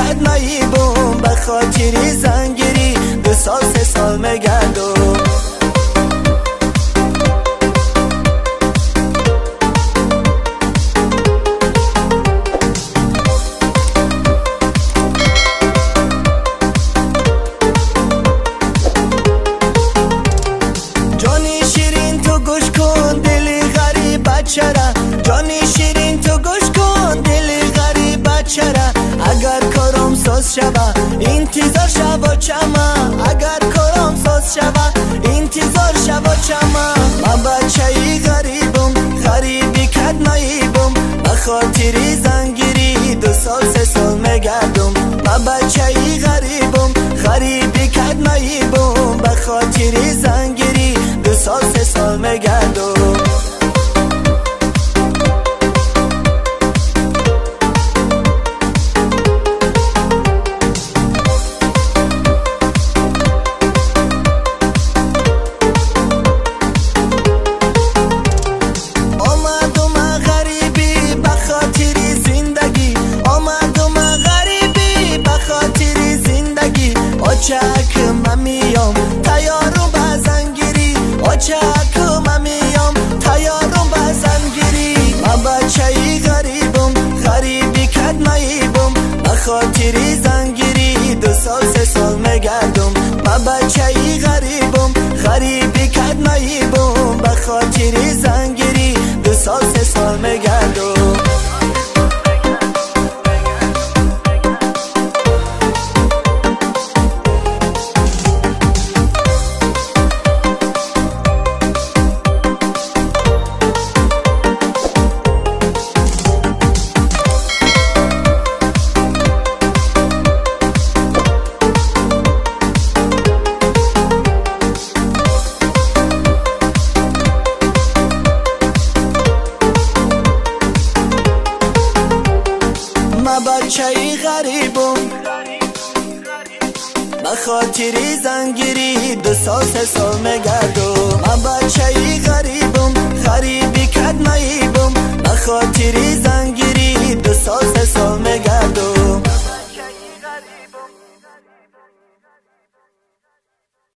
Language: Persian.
کدنایی بوم به خاطری زنگیری 2 سال 3 سال مگردم جانی شیرین تو گوش کن دلی غریبه چرا جانی شیرین تو گوش کن دلی غریبه چرا اگر کارم ساز شوه انتظار شوه چما اگر کارم ساز شوه انتظار شوه چما من بچه‌ای غریبم غریبی کدناییبم به خاطری زنگیری 2 سال 3 سال مگردم من بچه‌ای غریبم غریبی کدناییبم به خاطری زنگیری 2 سال 3 سال مگردم چک من میام تیارم به زنگیری چک من میام تیارم به زنگیری من بچه‌ای غریبم غریبی کدناییبم به خاطری زنگیری 2 سال 3 سال مگردم من بچه‌ای غریبم غریبی کدناییبم به خاطری زنگیری 2 سال 3 سال مگردم بچه‌ای غریبم به خاطری زنگیری 2 سال 3 سال مگردم من بچه‌ای غریبم غریبی کدناییبم به خاطری زنگیری